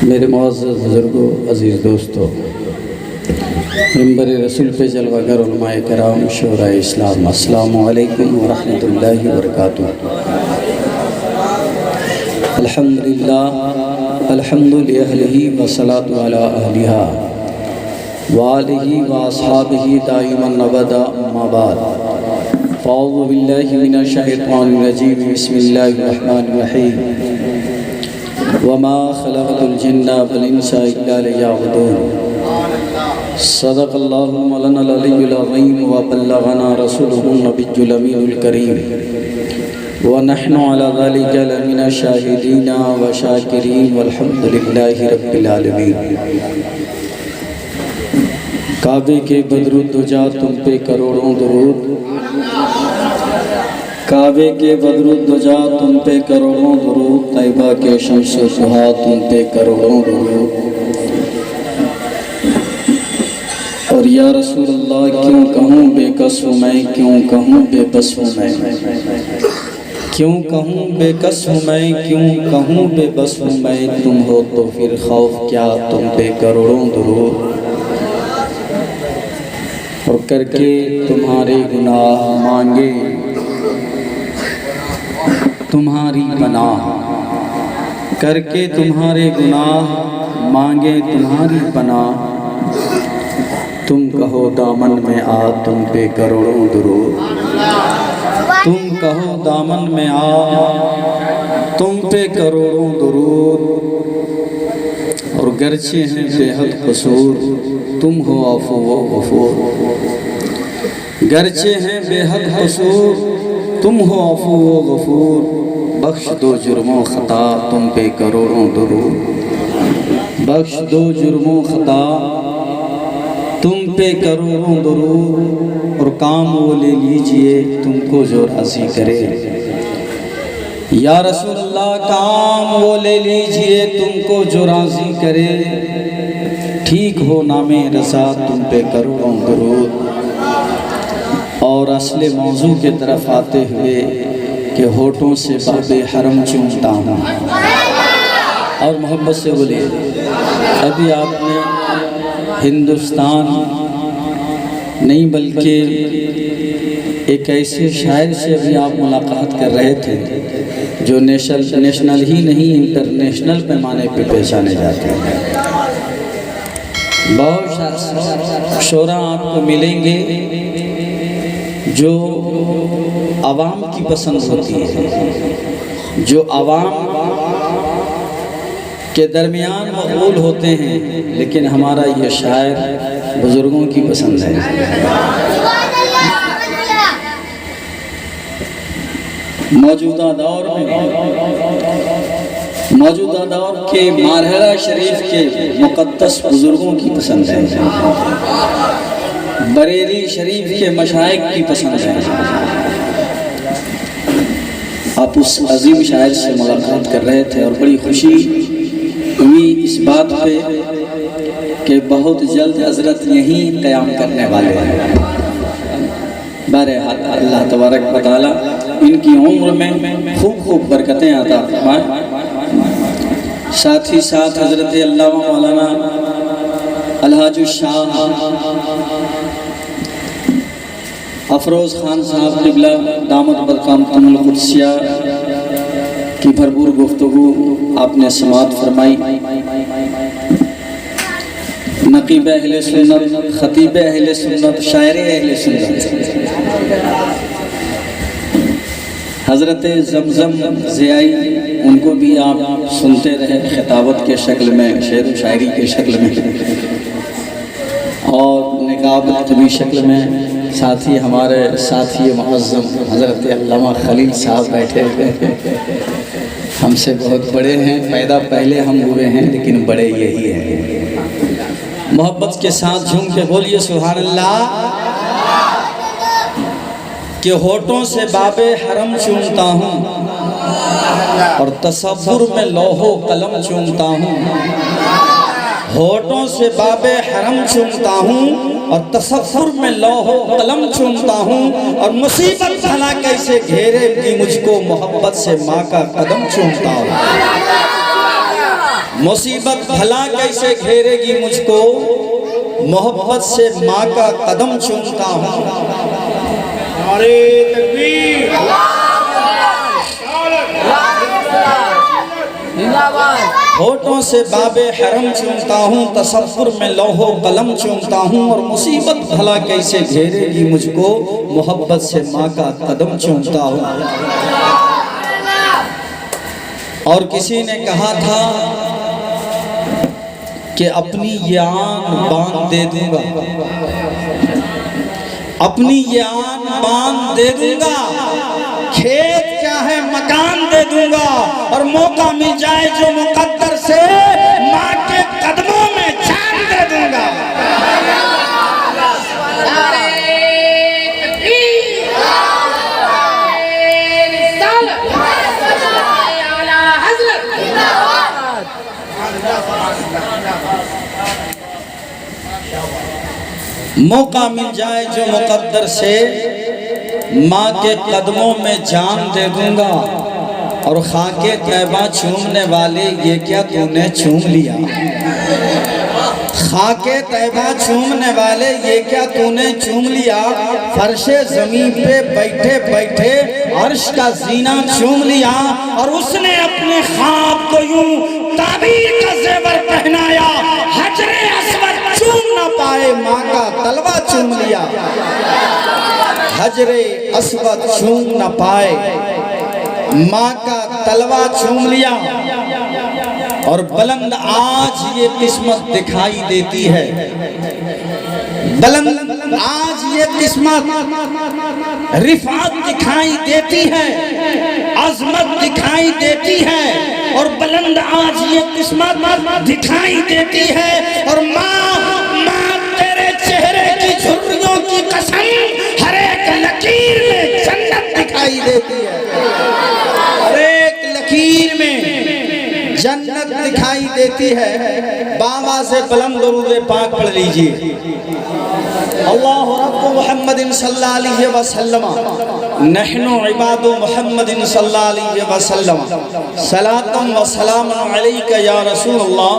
मेरे मुअज़्ज़ज़ बुज़ुर्गों, अज़ीज़ दोस्तों, मिंबर रसूल पे जलवागर उलमाए कराम, शोराए इस्लाम, अस्सलामु अलैकुम व रहमतुल्लाहि व बरकातुहू। अल्हम्दुलिल्लाह अल्हम्दुलिल्लाहि व सलातु अला अहलिहा व आलिहि व अस्हाबिहि दाइमन अबदा, अम्मा बाद। फ़अऊज़ु बिल्लाहि मिनश शैतानिर रजीम, बिस्मिल्लाहिर रहमानिर रहीम। वमा खलक़तुल जिन्ना वल इंसा इल्ला लियअबुदून। सदक़ल्लाहुल मौलाना अलियुल अज़ीम व बल्लगना रसूलुहुन नबियुल अमीनुल करीम व नहनु अला ज़ालिका लमिनश शाहिदीन व शाकिरीन वल्हम्दुलिल्लाहि रब्बिल आलमीन। काबे के बदरुद्दुजा तुम पे करोड़ों दुरूद, काबे के बदरुद्दुजा तुम पे करोड़ों दुरूद, तैबा के शम्स-ओ सुहा तुम पे करोड़ों दुरूद। और या रसूल अल्लाह क्यों कहूँ बेकस हूँ मैं, क्यों कहूँ बेबस हूँ मैं, क्यों कहूँ बेकस हूँ मैं, क्यों कहूँ बेबस हूँ मैं। तुम हो तो फिर खौफ क्या, तुम पे करोड़ों दुरूद। और करके तुम्हारे गुनाह मांगे तुम्हारी पनाह, करके तुम्हारे गुनाह मांगे तुम्हारी पनाह। तुम कहो दामन में आ, तुम पे करोड़ों दुरूद। तुम कहो दामन में आ, तुम पे करोड़ों दुरूद। और गर्चे हैं बेहद कसूर, तुम हो अफू व गफूर। गर्चे हैं बेहद कसूर, तुम हो अफू व गफूर। बख्श दो जुर्मों खता, तुम पे करोड़ों दुरूद। बख्श दो जुर्मों खता, तुम पे करोड़ों दुरूद। और काम वो ले लीजिए तुमको जो राज़ी करे। या रसूल अल्लाह काम वो ले लीजिए तुमको जो राज़ी करे। ठीक हो नामे रज़ा, तुम पे करोड़ों दुरूद। और असले मौजू के तरफ आते हुए कि होठों से बाबे हरम चूमता हूँ। और मोहब्बत से बोलिए। अभी आपने हिंदुस्तान नहीं बल्कि एक ऐसे शायर से अभी आप मुलाकात कर रहे थे जो नेशनल ही नहीं इंटरनेशनल पैमाने पे पहचाने जाते हैं। बहुत शोरा आपको मिलेंगे जो आवाम की पसंद होती है, जो आवाम के दरमियान मकबूल होते हैं, लेकिन हमारा ये शायर बुज़ुर्गों की पसंद है। मौजूदा दौर के मारहरा शरीफ के मुक़द्दस बुज़ुर्गों की पसंद है। बरेली शरीफ के मशाइख की पसंद है। आप उस अजीम शायर से मुलाकात कर रहे थे और बड़ी खुशी हुई इस बात पे कि बहुत जल्द हज़रत यहीं क़याम करने वाले हैं। बहरहाल अल्लाह तबारक व तआला इनकी उम्र में खूब खूब बरकतें अता फरमाए। साथ ही साथ हज़रत अल्लामा मौलाना अलहाज शाह अफरोज़ खान साहब क़िबला दामत बरकातहुल क़ुद्सिया की भरपूर गुफ्तगू आपने समाअत फरमाई। नक़ीब अहले सुन्नत, ख़तीब अहले सुन्नत, शायर अहले सुन्नत हज़रत ज़मज़म ज़ियाई, उनको भी आप सुनते रहे खिताबत के शक्ल में, शेर व शायरी के शक्ल में और निकाबत की शक्ल में। साथ ही हमारे साथी मुअज़्ज़म हज़रत अल्लामा खलील साहब बैठे हुए हैं, हमसे बहुत बड़े हैं। पैदा पहले हम हुए हैं लेकिन बड़े यही हैं। मोहब्बत के साथ झूम के बोलिए सुभान अल्लाह। कि होठों से बाबे हरम चूमता हूँ और तसव्वुर में लोहो कलम चूमता हूँ। होठों से बाबे हरम चूमता हूँ और तसव्वुर में लोहो कलम चूमता हूँ। और मुसीबत भला कैसे घेरेगी मुझको, मोहब्बत से माँ का कदम चूमता हूँ। मुसीबत भला कैसे घेरेगी मुझको, मोहब्बत से माँ का कदम चूमता हूँ। नारे तकबीर, होठों से बाबे हरम चूमता हूँ, तसव्वुर में लौहो कलम चूमता हूँ। और मुसीबत भला कैसे घेरेगी मुझको, मोहब्बत से माँ का कदम चूमता हूँ। और किसी ने कहा था कि अपनी ये आन बान दे दूंगा, अपनी ये आन बान दे दूंगा, खेत क्या है मकान दे दूंगा, और मौका मिल जाए जो मुकद्दर से माँ के कदमों में जान दे दूंगा। मौका मिल जाए जो मुकद्दर से माँ के कदमों में जान दे दूंगा। और खाके तैबा चूमने वाले ये क्या तूने चूम लिया, खाके तैबा चूमने वाले ये क्या तूने चूम लिया। फर्शे ज़मीन पे बैठे बैठे अर्श का जीना चूम लिया। और उसने अपने ख्वाब को यूं ताबीर का ज़ेवर पहनाया, हजरे अस्वद चूम ना पाए माँ का तलवा चूम लिया। हजरे अस्वद चूम न पाए माँ का तलवा चूम लिया। और बुलंद आज ये किस्मत दिखाई देती है, बुलंद आज ये किस्मत रिफात दिखाई देती है, अजमत दिखाई देती है। और बुलंद आज ये किस्मत दिखाई देती है। और माँ तेरे चेहरे की झुर्रियों की कसम, हर एक लकीर में जन्नत दिखाई देती है, हर एक लकीर में जन्नत दिखाई देती है। बाबा से बुलंद दुरूद पाक पढ़ लीजिए। अल्लाहु रब्बु मुहम्मदिन सल्लल्लाहु अलैहि वसल्लम, नहनु इबादु मुहम्मदिन सल्लल्लाहु अलैहि वसल्लम, सलातम व सलामुन अलैका या रसूलल्लाह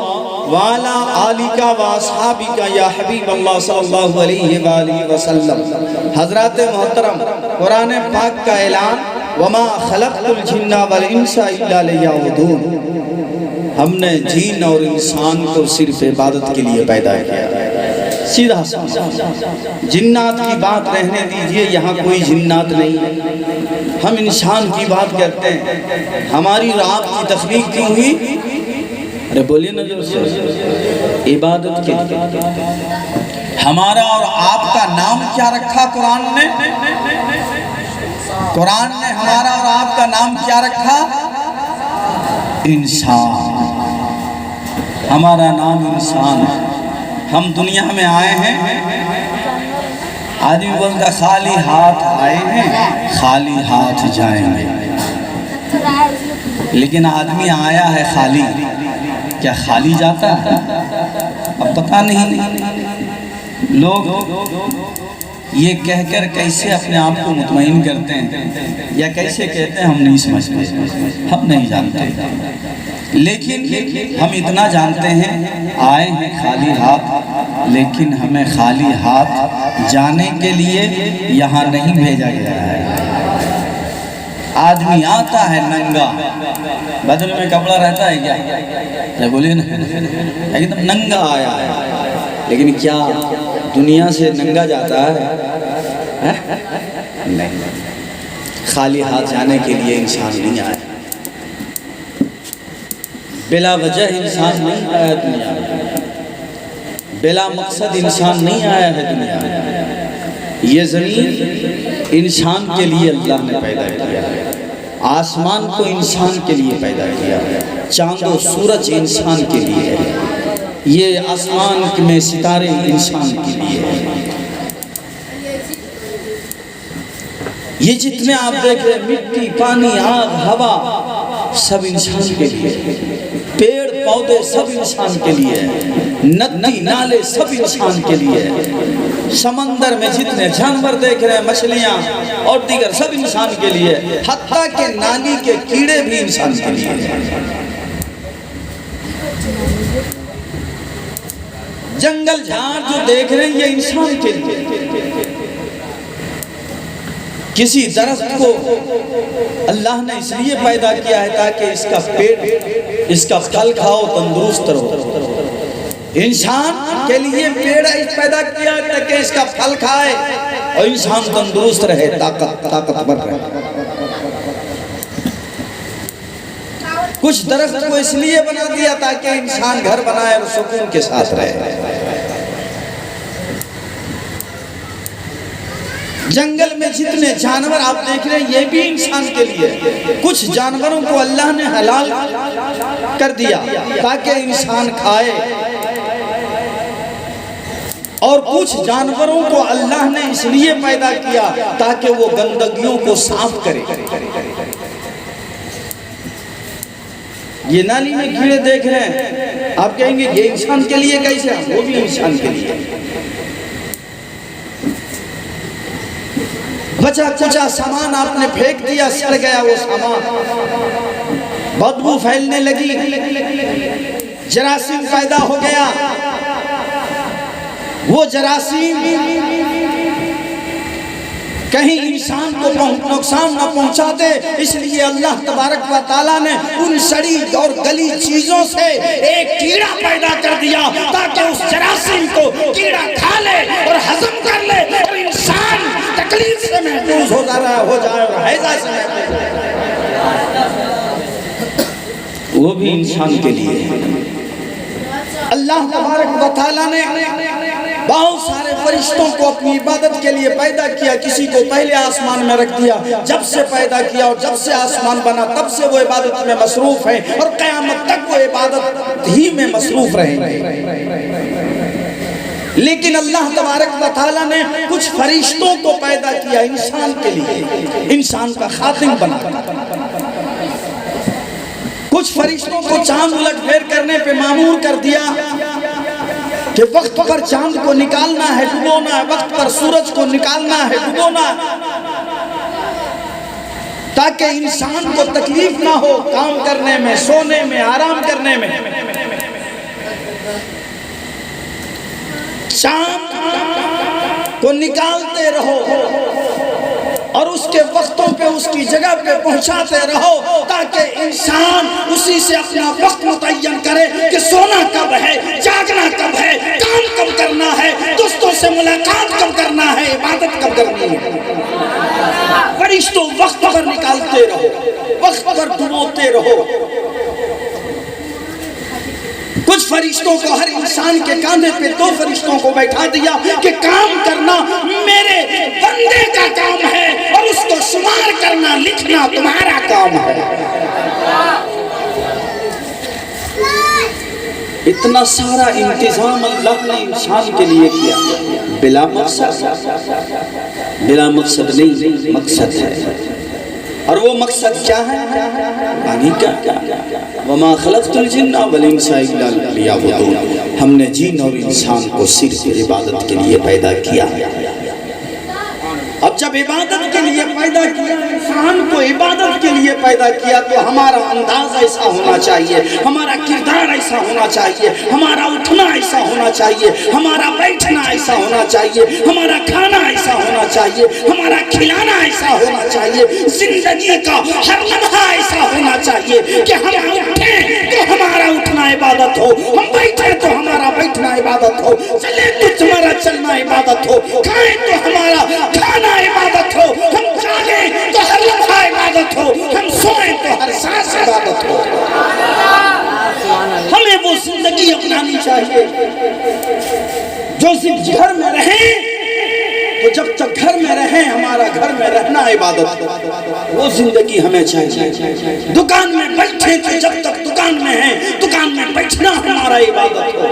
वाला आलिका व अस्हाबिका या हबीब अल्लाह सल्लल्लाहु अलैहि वसल्लम। हजरत मोहतरम कुरान पाक का ऐलान, वमा खलक़तुल जिन्ना वल इंसा इल्ला लियअबुदून, हमने जीन और इंसान को सिर्फ इबादत के लिए पैदा किया। सीधा जिन्नात की बात रहने दीजिए, यहाँ कोई जिन्नात नहीं है, हम इंसान की बात करते हैं। हमारी और आपकी तख्लीक क्यों हुई? अरे बोलिए ना जोर से, इबादत के लिए। हमारा और आपका नाम क्या रखा कुरान ने? कुरान ने हमारा और आपका नाम क्या रखा? इंसान। हमारा नाम इंसान है। हम दुनिया में आए हैं, आदमी बोलता खाली हाथ आए हैं खाली हाथ जाएंगे, लेकिन आदमी आया है खाली, क्या खाली जाता है? अब पता नहीं लोग ये कहकर कैसे अपने आप को मुतमईन करते हैं या कैसे कहते हैं, हम नहीं समझते, हम नहीं जानते। लेकिन हम इतना जानते हैं, आए हैं खाली हाथ, लेकिन हमें खाली हाथ जाने के लिए यहाँ नहीं भेजा गया है। आदमी आता है नंगा, बदल में कपड़ा रहता है क्या? बोलिए ना, एकदम नंगा आया है, लेकिन क्या दुनिया से नंगा जाता है? नहीं, खाली हाथ जाने के लिए इंसान नहीं आया, बिला वजह इंसान नहीं आया दुनिया में, बिला मकसद इंसान नहीं आया है दुनिया में। ये ज़मीन इंसान के लिए अल्लाह ने पैदा किया है, आसमान को इंसान के लिए पैदा किया है, चांद और सूरज इंसान के लिए है, ये आसमान में सितारे इंसान के लिए है। ये जितने आप देख रहे हैं, मिट्टी, पानी, आग, हवा, सब इंसान के लिए, पेड़ पौधे सब इंसान के लिए है, नदी नाले सब इंसान के लिए है, समंदर में जितने जानवर देख रहे हैं, मछलियाँ और दीगर सब इंसान के लिए, हत्ता के नाली के कीड़े भी इंसान के लिए है। जंगल झाड़ जो देख रहे हैं ये इंसान के लिए। किसी दरख्त को अल्लाह ने इसलिए पैदा किया है ताकि इसका पेड़, इसका फल खाओ, तंदुरुस्त रहो। इंसान के लिए पेड़ पैदा किया है ताकि इसका फल खाए और इंसान तंदुरुस्त रहे, ताकतवर रहे। कुछ दरख्त को इसलिए बना दिया ताकि इंसान घर बनाए और सुकून के साथ रहे। जंगल में जितने जानवर आप देख रहे हैं ये भी इंसान के लिए। कुछ जानवरों को अल्लाह ने हलाल कर दिया ताकि इंसान खाए, और कुछ जानवरों को अल्लाह ने इसलिए पैदा किया ताकि वो गंदगियों को साफ करे। ये नाली में कीड़े देख रहे हैं, आप कहेंगे ये इंसान के लिए कैसे? वो भी इंसान के लिए। बचा कुचा सामान आपने फेंक दिया, सड़ गया वो सामान, बदबू फैलने लगी, जरासीम पैदा हो गया। वो जरासीम कहीं इंसान को नुकसान न पहुंचा दे, इसलिए अल्लाह तबारक व तआला ने उन सड़ी और गली चीजों से एक कीड़ा पैदा कर दिया ताकि उस जरासीम को कीड़ा खा ले और हजम कर ले और इंसान तकलीफ से महफूज हो जाए और हैजा से वो भी इंसान के लिए है। अल्लाह तबारक व तआला ने बहुत सारे फरिश्तों को अपनी इबादत के लिए पैदा किया। किसी को पहले आसमान में रख दिया, जब से पैदा किया और जब से आसमान बना तब से वो इबादत में मसरूफ है और क़यामत तक वो इबादत ही में मसरूफ रहेंगे। लेकिन अल्लाह तबारक व तआला ने कुछ फरिश्तों को पैदा किया इंसान के लिए, इंसान का खातिम बना। कुछ फरिश्तों को चांद उलट फेर करने पे मामूर कर दिया कि वक्त पर चांद को निकालना है, डुबोना है, वक्त पर सूरज को निकालना है, डुबोना, ताकि इंसान को तकलीफ ना हो काम करने में, सोने में, आराम करने में। चांद को निकालते रहो और उसके वक्तों पे उसकी जगह पे पहुंचाते रहो ताकि इंसान उसी से अपना वक्त मुतय्यन करे कि सोना कब है, जागना कब है, काम कब करना है, दोस्तों से मुलाकात कब करना है, इबादत कब करनी है। फरिश्तों वक्त पर निकालते रहो, वक्त पर डुबोते रहो। कुछ फरिश्तों को हर इंसान के कांधे पे दो फरिश्तों को बैठा दिया कि काम करना मेरे बंदे का काम है और उसको शुमार करना, लिखना तुम्हारा काम है। इतना सारा इंतजाम अल्लाह ने इंसान के लिए किया बिला मकसद नहीं, मकसद है। और वो मकसद क्या है? पानी का। वमा खलक़तुल जिन्ना वल इंसा इल्ला लियअबुदून। हमने जिन और इंसान को सिर्फ इबादत के लिए पैदा किया। अब जब इबादत के लिए पैदा किया, इंसान को इबादत के लिए पैदा किया, तो हमारा अंदाज ऐसा होना चाहिए, हमारा किरदार ऐसा होना चाहिए, हमारा उठना ऐसा होना चाहिए, हमारा बैठना ऐसा होना चाहिए, हमारा खाना ऐसा होना चाहिए, हमारा खिलाना ऐसा होना चाहिए, जिंदगी का हर लम्हा ऐसा होना चाहिए कि हम उठे तो हमारा उठना इबादत हो, हम बैठे तो हमारा बैठना इबादत हो, चले तो हमारा चलना इबादत हो, खाए तो हमारा खाना इबादत हो, हम जागे तो हर लम्हा इबादत हो, हम सोए तो हर सांस इबादत हो। हमें वो जिंदगी अपनानी चाहिए जो सिर्फ घर में रहे तो जब तक घर में रहे हमारा घर में रहना इबादत, वो जिंदगी हमें चाहिए। दुकान में बैठे तो जब तक दुकान में है दुकान में बैठना हमारा इबादत हो,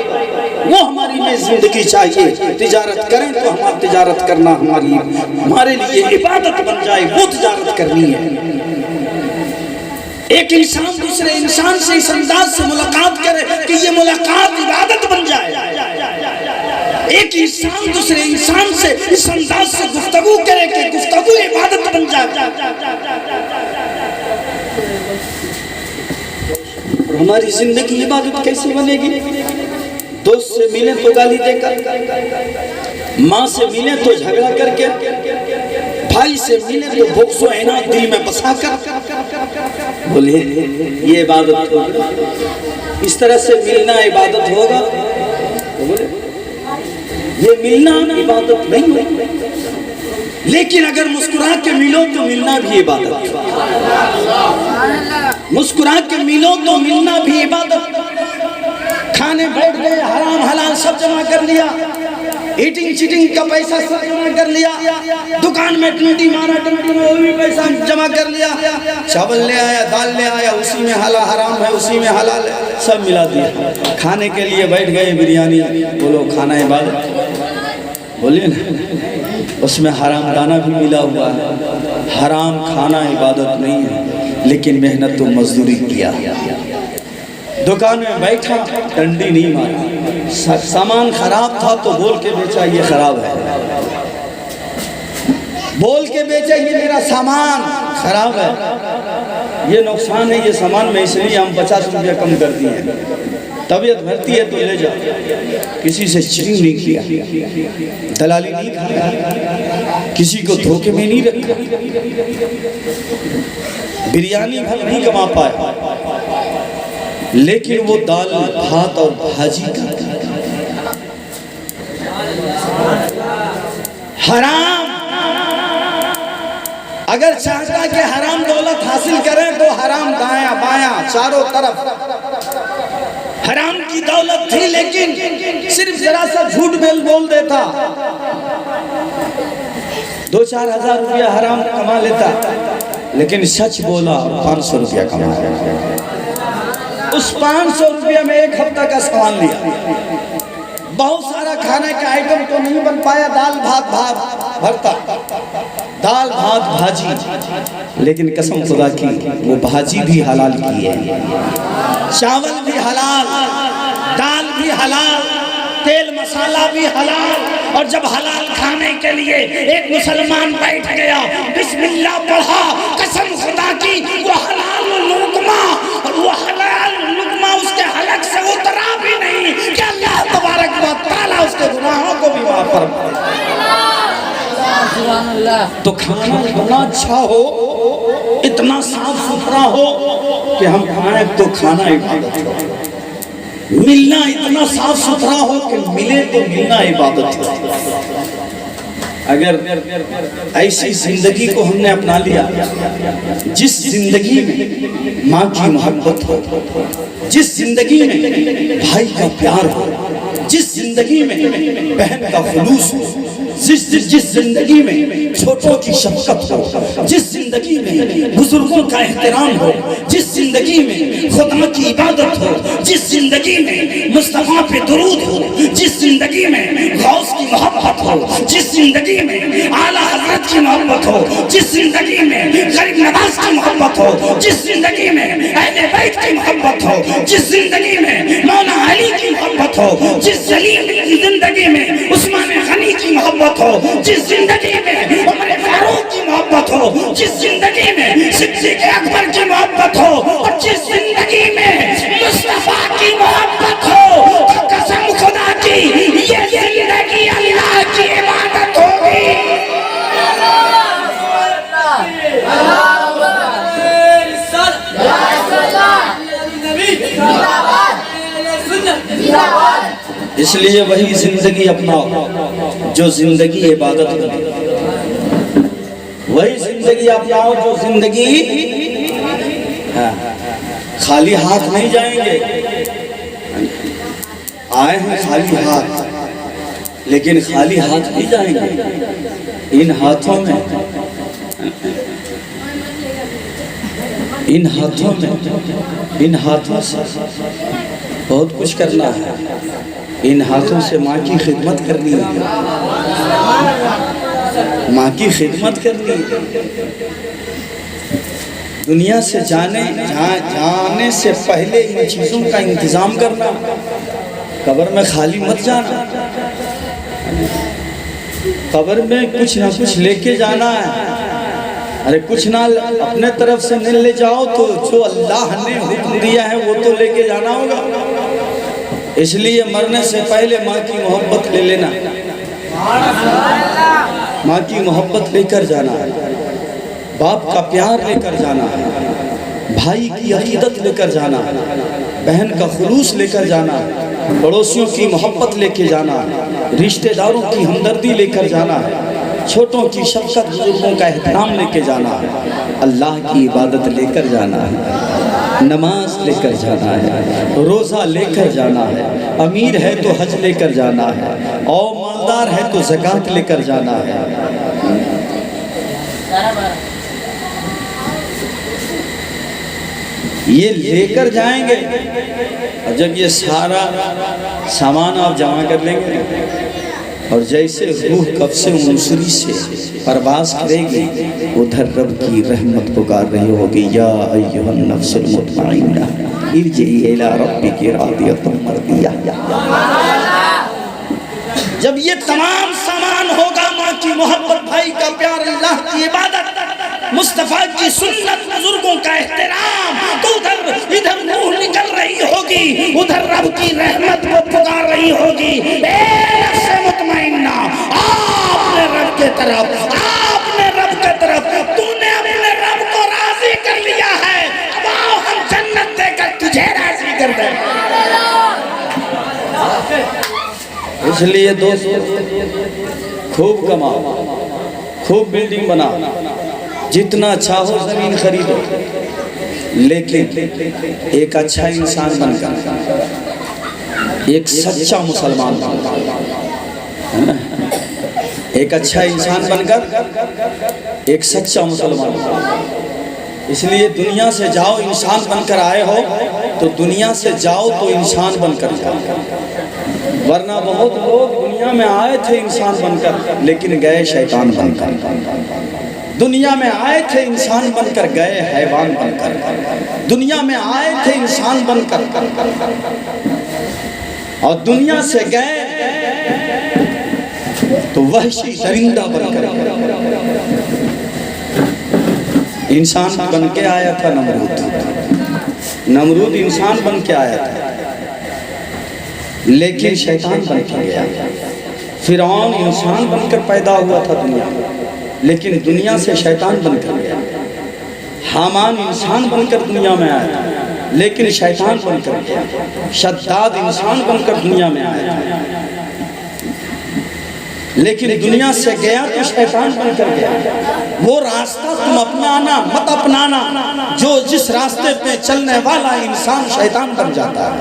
वो हमारी में जिंदगी चाहिए। तिजारत करें तो हमारा तिजारत करना हमारे लिए इबादत बन जाए, वो तिजारत करनी है। एक इंसान दूसरे इंसान से इस अंदाज से मुलाकात करे कि ये मुलाकात इबादत बन जाए। एक इंसान दूसरे इंसान से इस अंदाज से गुफ्तगू करे कि गुफ्तगू इबादत बन जाए। हमारी जिंदगी इबादत कैसे बनेगी? दोस्त से मिले तो गाली देकर, माँ से मिले तो झगड़ा करके, भाई से मिले तो बोक्सो ऐना दिल में बसा कर। बोले ये इबादत होगा? इस तरह से मिलना इबादत होगा? तो बोले ये मिलना इबादत नहीं है। लेकिन अगर मुस्कुरा के मिलो तो मिलना भी इबादत, मुस्कुरा के मिलो तो मिलना भी इबादत। खाने बैठ गए, हराम हलाल सब जमा कर लिया, ईटिंग चीटिंग का पैसा सब जमा कर लिया, दुकान में टंडी मारा, टंडी में वो भी पैसा जमा कर लिया, चावल ले आया, दाल ले आया, उसी में हला हराम है, उसी में हलाल है, सब मिला दिया। खाने के लिए बैठ गए बिरयानी, बोलो खाना इबादत? बोलिए ना, उसमें हराम दाना भी मिला हुआ है। हराम खाना इबादत नहीं है, लेकिन मेहनत तो मजदूरी किया। दुकान में बैठा, डंडी नहीं मारा, सामान खराब था तो बोल के बेचा ये खराब है, बोल के बेचा ये मेरा सामान खराब है, ये नुकसान है, ये सामान में इसलिए हम 50 रुपया कम कर दिए। तबीयत भरती है तो ले जाओ। किसी से चीटिंग नहीं किया, दलाली नहीं खाया, किसी को धोखे में नहीं रखा, बिरयानी भर नहीं कमा पाया, लेकिन वो दाल भात और भाजी का हराम। अगर चाहता कि हराम दौलत हासिल करें तो हराम दाया बाया चारों तरफ हराम की दौलत थी, लेकिन सिर्फ जरा सा झूठ बोल देता, 2-4 हजार रुपया हराम कमा लेता, लेकिन सच बोला 500 रुपया कमा लेता। उस 500 रुपया में 1 हफ्ता का सामान लिया। बहुत सारा खाने का आइटम तो नहीं बन पाया, दाल भात भरता, दाल भात भाजी, लेकिन कसम खुदा की वो भाजी भी हलाल की है, चावल भी हलाल, दाल भी हलाल, तेल मसाला भी हलाल। और जब हलाल खाने के लिए एक मुसलमान बैठ गया, बिस्मिल्लाह पढ़ा, कसम खुदा की वो हलाल लुक़मा, और वो हलाल लुक़मा उसके हलक से उतरा भी नहीं कि अल्लाह तबारक व तआला उसके गुनाहों को भी माफ फरमाए। तो खाना इतना अच्छा हो, इतना साफ सुथरा हो कि हम खाएं तो खाना इबादत हो, मिलना इतना साफ सुथरा हो कि मिले तो मिलना इबादत हो। अगर ऐसी जिंदगी को हमने अपना लिया, जिस जिंदगी में माँ की मोहब्बत हो, जिस जिंदगी में भाई का प्यार हो, जिस जिंदगी में बहन का खुलूस हो, जिस जिंदगी में छोटों की शफकत हो, जिस जिंदगी में बुजुर्गों का एहतराम हो, जिस जिंदगी में खुदा की इबादत हो, जिस जिंदगी में मुस्तफा पे दुरूद हो, जिस जिंदगी में गौस की मोहब्बत हो, जिस जिंदगी में आला हजरत की मोहब्बत हो, जिस जिंदगी में गरीब नवाज की मोहब्बत हो, जिस जिंदगी में अहले बैत की मोहब्बत हो, जिस जिंदगी में मौला अली की मोहब्बत हो, जिस जिंदगी में उस्मान गनी की मोहब्बत हो, जिस जिंदगी में उमर फारूक की मोहब्बत हो, जिस जिंदगी में सिद्दीक़ अकबर की मोहब्बत हो, और जिस जिंदगी में मुस्तफा की मोहब्बत हो, तो कसम खुदा की ये जिंदगी अल्लाह की इबादत होगी। इसलिए वही जिंदगी अपनाओ जो जिंदगी इबादत करे, वही जिंदगी अपनाओ जो जिंदगी खाली हाथ नहीं जाएंगे। आए हैं खाली हाथ, लेकिन खाली हाथ नहीं जाएंगे। इन हाथों में इन हाथों से बहुत कुछ करना है। इन हाथों से माँ की खिदमत करनी है, माँ की खिदमत करनी है। दुनिया से जाने से पहले इन चीज़ों का इंतज़ाम करना। कब्र में खाली मत जाना, कब्र में कुछ ना कुछ लेके जाना है। अरे कुछ ना अपने तरफ से नहीं ले जाओ तो जो अल्लाह ने हुक्म दिया है वो तो लेके जाना होगा। इसलिए मरने से पहले माँ की मोहब्बत ले लेना, माँ की मोहब्बत लेकर जाना है, बाप का प्यार लेकर जाना है, भाई की अकीदत लेकर जाना है, बहन का खुलूस लेकर जाना है, पड़ोसियों की मोहब्बत लेकर जाना है, रिश्तेदारों की हमदर्दी लेकर जाना है, छोटों की शफकत, बुजुर्गों का एहतराम लेकर जाना है, अल्लाह की इबादत लेकर जाना है, नमाज लेकर जाना है, रोज़ा लेकर जाना है, अमीर है तो हज लेकर जाना है, और मालदार है तो ज़कात लेकर जाना है। ये लेकर जाएंगे, और जब ये सारा सामान आप जमा कर लेंगे और जैसे रूह कब से मुसरी से परवास करेगी, उधर रब की रहमत पुकार रही होगी, या अय्युहन नफ्सुल मुतमइन्ना इरजिई इला रब्बिकी रादियतन मर्दिया। जब ये तमाम सामान होगा, माँ की मोहब्बत, भाई का प्यार, अल्लाह की इबादत, मुस्तफा की सुन्नत, बुजुर्गों का एहतराम, तो उधर इधर रूह निकल रही होगी, उधर रब की रहमत को पुकार रही होगी, ए नफ्स मुतमइन्ना, आपने रब के तरफ, आपने रब के तरफ, तूने अपने रब को राजी कर लिया है, अब आओ हम जन्नत देकर तुझे राजी कर दें। इसलिए दोस्तों, खूब कमाओ, खूब बिल्डिंग बनाओ, जितना चाहो जमीन खरीदो, लेकिन एक अच्छा इंसान बनकर, एक सच्चा मुसलमान बनकर, एक अच्छा इंसान बनकर, एक सच्चा मुसलमान बनकर। इसलिए दुनिया से जाओ इंसान बनकर आए हो, तो दुनिया से जाओ तो इंसान बनकर जाओ, वरना बहुत लोग दुनिया में आए थे इंसान बनकर, लेकिन गए शैतान बनकर। दुनिया में आए थे इंसान बनकर, गए हैवान बनकर। दुनिया में आए थे इंसान बनकर, और दुनिया से गए तो वहशी दरिंदा बनकर। इंसान बन के आया था नमरूद इंसान बन के आया था, लेकिन शैतान बन के गया। फिरौन इंसान बनकर पैदा हुआ था दुनिया में, लेकिन दुनिया से शैतान बनकर गया। हामान इंसान बनकर दुनिया में आया था, लेकिन शैतान बनकर गया। शद्दाद इंसान बनकर दुनिया में आया था, लेकिन दुनिया से गया तो शैतान बनकर गया। वो रास्ता तुम अपनाना मत अपनाना, जो जिस रास्ते पे चलने वाला इंसान शैतान बन जाता है,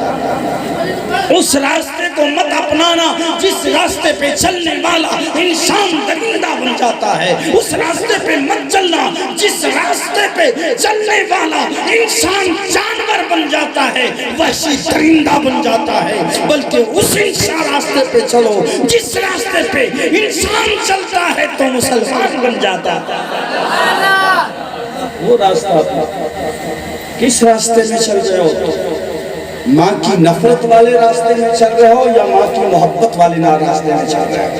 उस रास्ते को मत अपनाना जिस रास्ते पे चलने वाला इंसान दरिंदा बन जाता है। उस रास्ते पे मत चलना जिस रास्ते पे चलने वाला इंसान जानवर बन जाता है, वैसी दरिंदा बन जाता है। बल्कि उस इंसान रास्ते पे चलो जिस रास्ते पे इंसान चलता है तो मुसलमान बन जाता है। वो रास्ता, किस रास्ते में चल रहे हो? माँ की नफरत वाले रास्ते में चल रहे हो या माँ की मोहब्बत वाले रास्ते में चल रहे हो?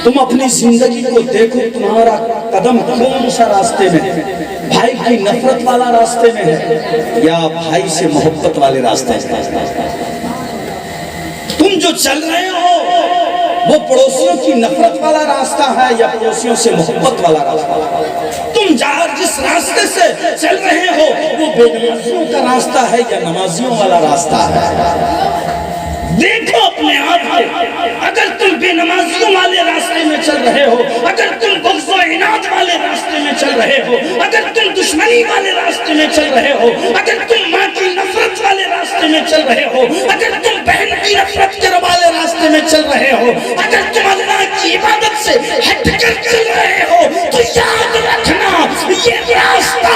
तुम अपनी जिंदगी को देखो, तुम्हारा कदम कौन सा रास्ते में है? भाई की नफरत वाला रास्ते में है या भाई से मोहब्बत वाले रास्ते में? तुम जो चल रहे हो वो पड़ोसियों की नफरत वाला रास्ता है या पड़ोसियों से मोहब्बत वाला रास्ता? तुम जिस रास्ते से चल रहे हो वो बेनमाजियों का रास्ता है या नमाजियों वाला रास्ता है? देखो अपने आप को। अगर तुम बेनमाजियों वाले रास्ते में चल रहे हो, अगर तुम बग़्ज़ और इनाद वाले रास्ते में चल रहे हो, अगर तुम दुश्मनी वाले रास्ते में चल रहे हो, अगर तुम माँ की नफरत वाले रास्ते में चल रहे हो, अगर तुम बहन की नफरत के वाले रास्ते में चल रहे हो, अगर तुम अल्लाह की इबादत से हटकर चल रहे हो, तो याद रखना ये रास्ता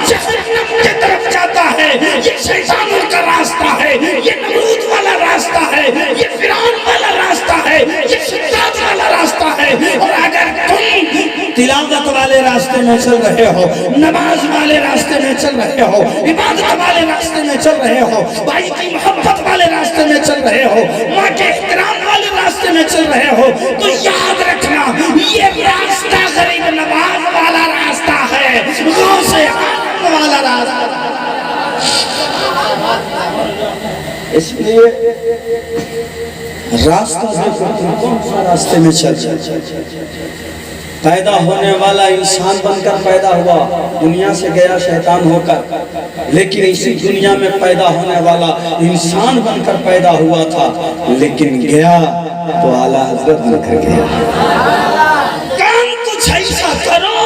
जहन्नम की तरफ जाता है। ये शैतानों का रास्ता है, ये नमरूद वाला रास्ता है, ये फिरौन वाला रास्ता है, ये शद्दाद वाला रास्ता है। और अगर तुम तिलावत वाले रास्ते में चल रहे हो, नमाज वाले रास्ते में चल रहे हो, इबादत वाले रास्ते में चल रहे हो, भाई की मोहब्बत वाले रास्ते में चल रहे हो, माँ के एहतराम वाले रास्ते में चल रहे हो, तो याद रखना ये रास्ता गरीब नवाज वाला रास्ता है, गौसे आज़म वाला रास्ता। इसलिए रास्ता देखो तुम कौन सा रास्ते में चल रहे। पैदा होने वाला इंसान बनकर पैदा हुआ, दुनिया से गया शैतान होकर, लेकिन इसी दुनिया में पैदा होने वाला इंसान बनकर पैदा हुआ था, लेकिन गया तो आला हजरत बनकर गया। काम कुछ ऐसा करो,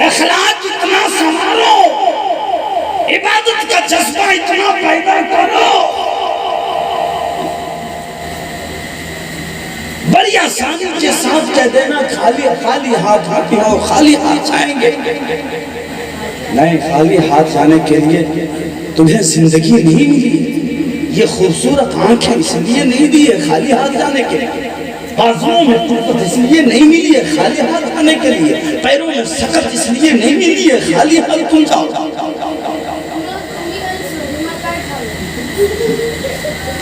अखलाक इतना संवारो, इबादत का जज्बा इतना पैदा करो। बड़ी आसानी के साथ कह देना खाली खाली हाथ आते हो, खाली हाथ जाएंगे। नहीं, खाली हाथ जाने के लिए तुम्हें जिंदगी नहीं मिली, ये खूबसूरत आंखें इसलिए नहीं दी है खाली हाथ जाने के लिए, बाजुओं में कुव्वत इसलिए नहीं मिली है खाली हाथ जाने के लिए, पैरों में सकत इसलिए नहीं मिली है खाली हाथ तुम जाओ।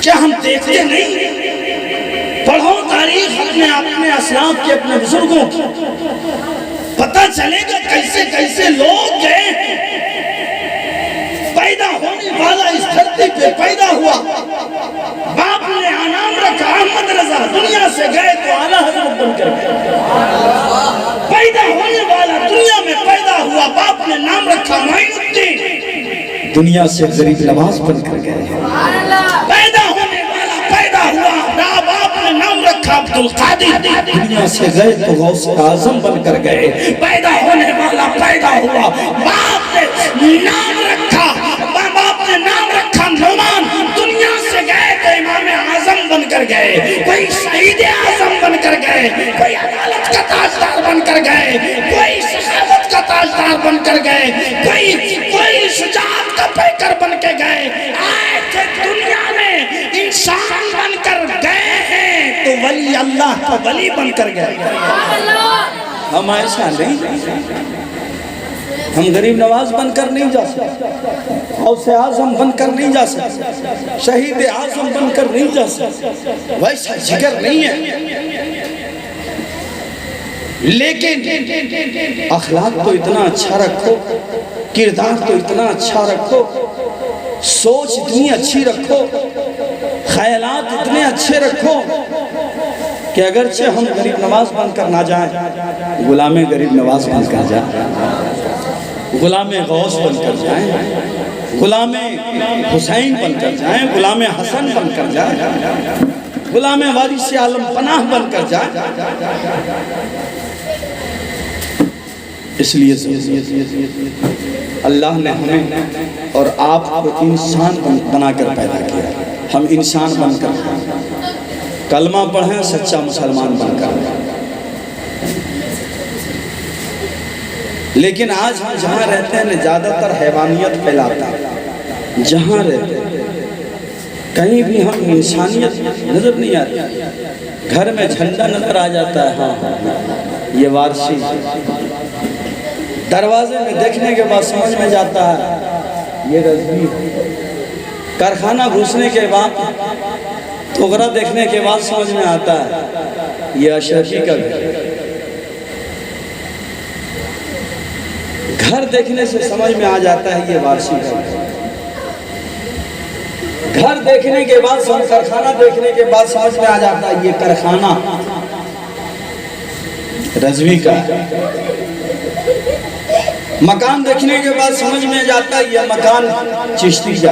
क्या हम देखते नहीं? पढ़ो तारीख अपने असलाफ के, अपने बुजुर्गों की, पता चलेगा कैसे कैसे लोग गए। पैदा होने वाला इस धरती पे पैदा हुआ, बाप ने नाम रखा अहमद रजा, दुनिया से गए तो आला हजरत बनकर गए। पैदा होने वाला दुनिया में पैदा हुआ, बाप ने नाम रखा मोइनुद्दीन, दुनिया से गरीब नवाज बनकर गए। पैदा होने वाला पैदा हुआ, बाप ने नाम रखा अब्दुल कादिर, दुनिया से गए तो गौस आजम बनकर गए। पैदा होने वाला पैदा हुआ, बाप ने नाम रखा, बाप ने नाम रखा नौमान, दुनिया से गए तो इमाम आजम बनकर गए, कोई शहीद आजम बनकर गए, कोई अदालत का ताजदार बनकर गए, कोई सखावत का ताजदार बनकर गए, कोई शुजाअत का पैकर बन के गए। आज दुनिया में इंसान बनकर गए हैं तो वली अल्लाह का वली बनकर गए। हम ऐसा नहीं, हम गरीब नवाज बनकर नहीं जा सकते, गौसे आजम बनकर नहीं जा सकते, शहीद आजम बनकर नहीं जा सकते, वैसा जिगर नहीं है। लेकिन अखलाक तो इतना अच्छा रखो, किरदार तो इतना अच्छा रखो, सोच इतनी अच्छी रखो, ख्यालात इतने अच्छे रखो कि अगरचे हम गरीब नवाज बनकर ना जाएं, गुलामे गरीब नवाज बनकर जाएं, गुलामे गौस बनकर जाएं, गुलामे हुसैन बनकर जाएं, गुलामे हसन बनकर जाएं, गुलामे वारिस आलम पनाह बनकर जाएं। इसलिए अल्लाह ने हमें और आपको इंसान बनाकर पैदा किया, हम इंसान बनकर कलमा पढ़ें, सच्चा मुसलमान बनकर। लेकिन आज हम जहाँ रहते हैं न, ज़्यादातर हैवानियत फैलाता है। जहाँ रहते हैं कहीं भी हम इंसानियत नज़र नहीं आती। घर में झंडा नज़र आ जाता है, हाँ ये वारसी, दरवाजे में देखने के बाद समझ में जाता है ये रज़वी, कारखाना घुसने के बाद तोगरा देखने के बाद समझ में आता है ये अशरफी का घर देखने से समझ में आ जाता है ये वारसी का घर देखने के बाद, कारखाना देखने के बाद समझ में आ जाता है ये कारखाना रज़वी का। मकान देखने के बाद समझ में जाता है यह मकान चिश्ती का।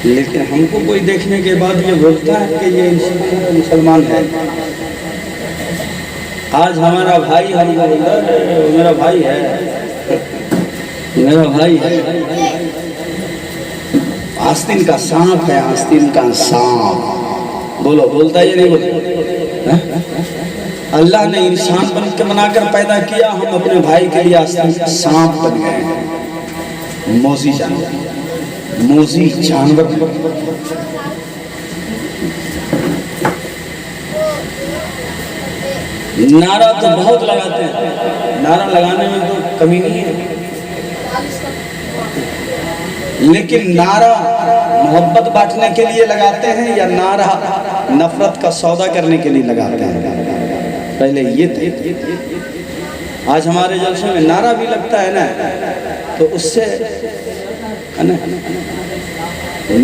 लेकिन हमको कोई देखने के बाद ये बोलता है कि ये मुसलमान है। आज हमारा भाई हमको बोलता है मेरा भाई है, मेरा भाई है, आस्तीन का सांप है, आस्तीन का सांप। बोलो, बोलता है नहीं बोलता? अल्लाह ने इंसान बनाकर पैदा किया, हम अपने भाई के लिए आस्तीन का सांप बन गए, मौजी जानवर, मौजी जानवर। नारा तो बहुत लगाते हैं, नारा लगाने में तो कमी नहीं है, लेकिन नारा मोहब्बत बांटने के लिए लगाते हैं या नारा नफरत का सौदा करने के लिए लगाते हैं? पहले ये थे। आज हमारे जलसे में नारा भी लगता है ना, तो उससे है ना?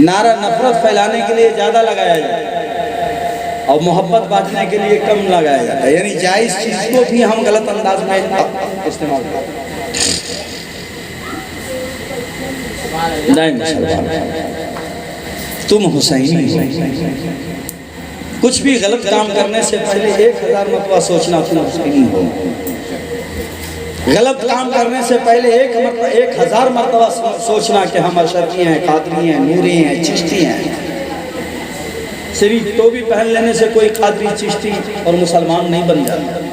नारा नफरत फैलाने के लिए ज़्यादा लगाया जाता है और मोहब्बत बांटने के लिए कम लगाया जाता है। यानी जायज़ चीज़ को भी हम गलत अंदाज में इस्तेमाल करते हैं। नहीं मुसलमान, तुम हुसैनी हो। कुछ भी गलत काम करने से पहले 1000 मरतबा सोचना तुम हुसैनी हो। गलत काम करने से पहले 1000 मरतबा सोचना कि हम अशरफी हैं, कादरी हैं, नूरी हैं, चिश्ती हैं। सिर्फ टोपी पहन लेने से कोई कादरी, चिश्ती और मुसलमान नहीं बन जाता।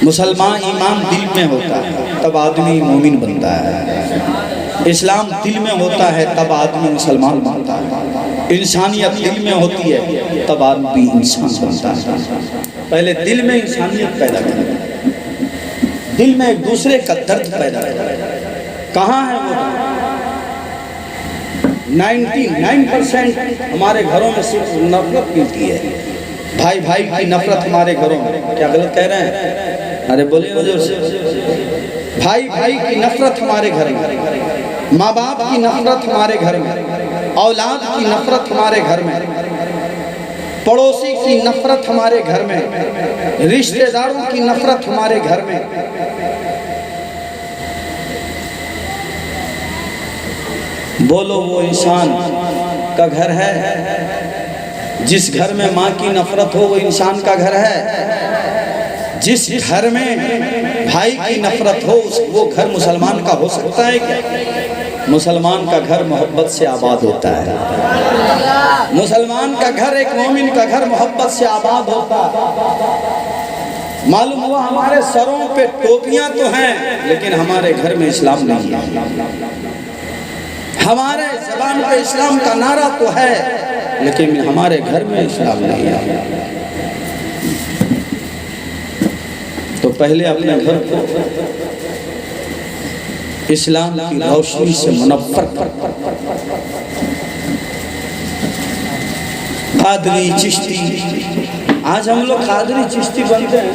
मुसलमान ईमान दिल में होता है तब आदमी मोमिन बनता है। इस्लाम दिल में होता है तब आदमी मुसलमान बनता है। इंसानियत दिल में होती है तब आदमी इंसान बनता है। पहले दिल में इंसानियत पैदा करें, दिल में एक दूसरे का दर्द पैदा करें। कहाँ है वो? 99% हमारे घरों में सिर्फ नफरत मिलती है। भाई भाई की नफरत हमारे घरों में। क्या गलत कह रहे हैं? अरे बोलिए ना जोर से। भाई भाई की नफरत हमारे घर में, माँ बाप की नफरत हमारे घर में, औलाद की नफरत हमारे घर में, पड़ोसी की नफरत हमारे घर में, रिश्तेदारों की नफरत हमारे घर में। बोलो वो इंसान का घर है? जिस घर में माँ की नफरत हो वो इंसान का घर है? जिस घर में भाई की नफरत हो वो घर मुसलमान का हो सकता है क्या? मुसलमान का घर मोहब्बत से आबाद होता है। मुसलमान का घर, एक मोमिन का घर मोहब्बत से आबाद होता है। मालूम हुआ हमारे सरों पे टोपियां तो हैं लेकिन हमारे घर में इस्लाम नहीं है। हमारे ज़बान पे इस्लाम का नारा तो है लेकिन हमारे घर में इस्लाम नहीं है। तो पहले अपने घर को इस्लाम की रोशनी से मुनव्वर कर। कादरी, चिश्ती, आज हम लोग कादरी चिश्ती बनते हैं।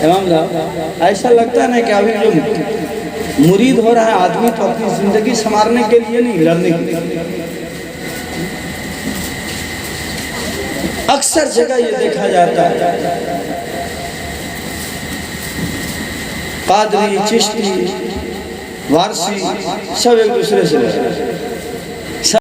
इमाम साहब, ऐसा लगता है ना कि अभी जो मुरीद हो रहा है आदमी तो अपनी जिंदगी संवारने के लिए नहीं, लड़ने के लिए। अक्सर जगह ये देखा जाता है कादरी, चिश्ती, वारसी सब एक दूसरे से